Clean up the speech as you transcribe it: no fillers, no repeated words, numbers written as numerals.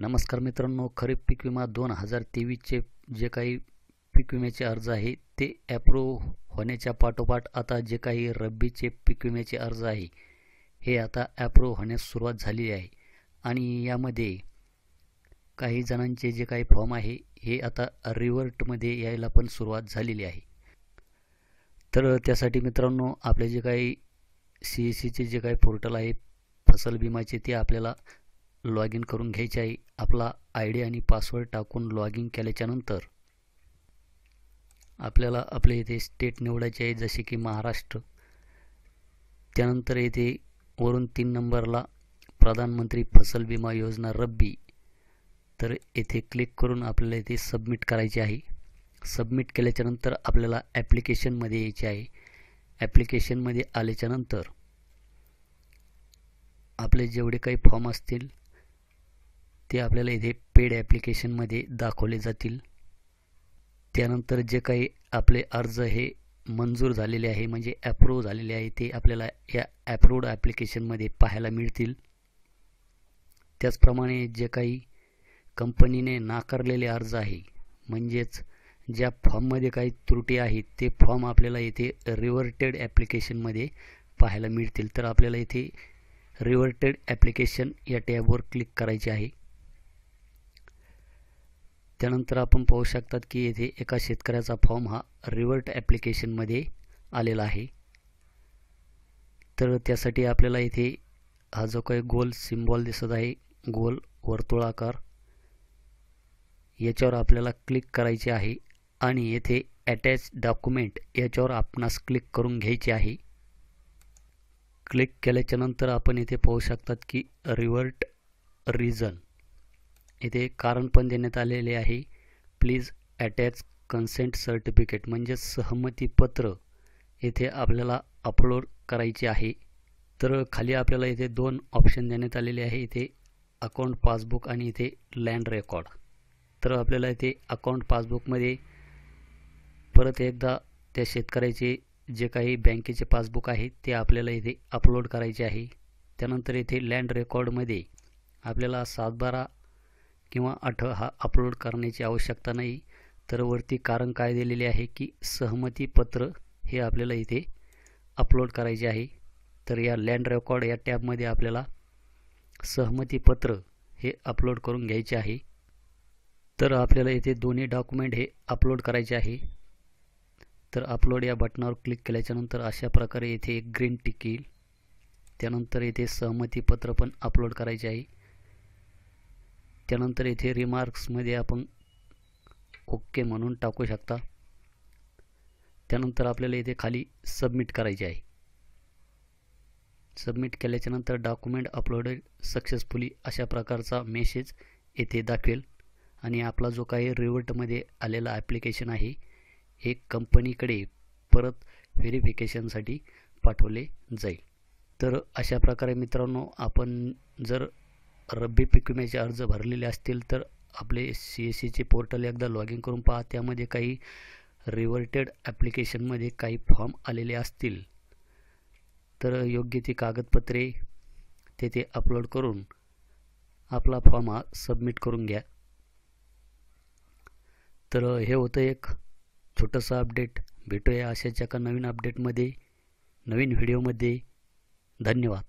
नमस्कार मित्रांनो, खरीप पीक विमा 2023चे जे काही पीक विम्याचे अर्ज आहे ते ॲप्रूव्ह होण्याच्या पाठोपाठ आता जे काही रब्बीचे पीक विम्याचे अर्ज आहे हे आता ॲप्रूव्ह होण्यास सुरुवात झालेली आहे. आणि यामध्ये काही जणांचे जे काही फॉर्म आहे हे आता रिव्हर्टमध्ये यायला पण सुरुवात झालेली आहे. तर त्यासाठी मित्रांनो, आपले जे काही CSCचे जे काही पोर्टल आहे फसल विमाचे ते आपल्याला लॉग इन करून घ्यायचे आहे. आपला ID आणि पासवर्ड टाकून लॉग इन केल्याच्यानंतर आपल्याला आपले इथे स्टेट निवडायचे आहे, जसे की महाराष्ट्र. त्यानंतर येथे वरून 3 नंबरला प्रधानमंत्री फसल विमा योजना रब्बी, तर येथे क्लिक करून आपल्याला इथे सबमिट करायचे आहे. सबमिट केल्याच्यानंतर आपल्याला ॲप्लिकेशनमध्ये यायचे आहे. ॲप्लिकेशनमध्ये आल्याच्यानंतर आपले जेवढे काही फॉर्म असतील ते आपल्याला इथे पेड ॲप्लिकेशनमध्ये दाखवले जातील. त्यानंतर जे काही आपले अर्ज हे मंजूर झालेले आहे म्हणजे ॲप्रूव्ह झालेले आहे ते आपल्याला या ॲप्रूव्ड ॲप्लिकेशनमध्ये पाहायला मिळतील. त्याचप्रमाणे जे काही कंपनीने नाकारलेले अर्ज आहे म्हणजेच ज्या फॉर्ममध्ये काही त्रुटी आहेत ते फॉर्म आपल्याला इथे रिव्हर्टेड ॲप्लिकेशनमध्ये पाहायला मिळतील. तर आपल्याला इथे रिव्हर्टेड ॲप्लिकेशन या टॅबवर क्लिक करायचे आहे. त्यानंतर आपण पाहू शकतात की येथे एका शेतकऱ्याचा फॉर्म हा रिव्हर्ट ॲप्लिकेशनमध्ये आलेला आहे. तर त्यासाठी आपल्याला इथे हा जो काही गोल सिम्बॉल दिसत आहे, गोल वर्तुळाकार, याच्यावर आपल्याला क्लिक करायचे आहे आणि येथे अटॅच डॉक्युमेंट याच्यावर आपणास क्लिक करून घ्यायचे आहे. क्लिक केल्याच्यानंतर आपण इथे पाहू शकतात की रिव्हर्ट रिझन इथे कारण पण देण्यात आलेले आहे. प्लीज अटॅच कन्सेंट सर्टिफिकेट म्हणजे सहमतीपत्र येथे आपल्याला अपलोड करायचे आहे. तर खाली आपल्याला इथे 2 ऑप्शन देण्यात आलेले आहे, इथे अकाउंट पासबुक आणि इथे लँड रेकॉर्ड. तर आपल्याला इथे अकाउंट पासबुकमध्ये परत एकदा त्या शेतकऱ्याचे जे काही बँकेचे पासबुक आहे ते आपल्याला इथे अपलोड करायचे आहे. त्यानंतर इथे लँड रेकॉर्डमध्ये आपल्याला 7/12 किंवा 8 हा अपलोड करण्याची आवश्यकता नाही. तर वरती कारण काय दिलेले आहे की सहमतीपत्र हे आपल्याला इथे अपलोड करायचे आहे. तर या लँड रेकॉर्ड या टॅबमध्ये आपल्याला सहमतीपत्र हे अपलोड करून घ्यायचे आहे. तर आपल्याला इथे दोन्ही डॉक्युमेंट हे अपलोड करायचे आहे. तर अपलोड या बटनावर क्लिक केल्याच्यानंतर अशा प्रकारे इथे एक ग्रीन टिक येईल. त्यानंतर इथे सहमतीपत्र पण अपलोड करायचे आहे. त्यानंतर इथे रिमार्क्समध्ये आपण ओके म्हणून टाकू शकता. त्यानंतर आपल्याला इथे खाली सबमिट करायचे आहे. सबमिट केल्याच्यानंतर डॉक्युमेंट अपलोडेड सक्सेसफुली अशा प्रकारचा मेसेज येथे दाखवेल आणि आपला जो काही रिव्हर्टमध्ये आलेला ॲप्लिकेशन आहे हे कंपनीकडे परत व्हेरिफिकेशनसाठी पाठवले जाईल. तर अशा प्रकारे मित्रांनो, आपण जर रब्बी पीक विम्याचे अर्ज भरलेले असतील तर आपले CSCचे पोर्टल एकदा लॉग इन करून पहा. त्यामध्ये काही रिव्हर्टेड ॲप्लिकेशनमध्ये काही फॉर्म आलेले असतील तर योग्य ती कागदपत्रे तेथे अपलोड करून आपला फॉर्म हा सबमिट करून घ्या. तर हे होतं एक छोटंसं अपडेट. भेटूया अशाच एका नवीन अपडेटमध्ये, नवीन व्हिडिओमध्ये. धन्यवाद.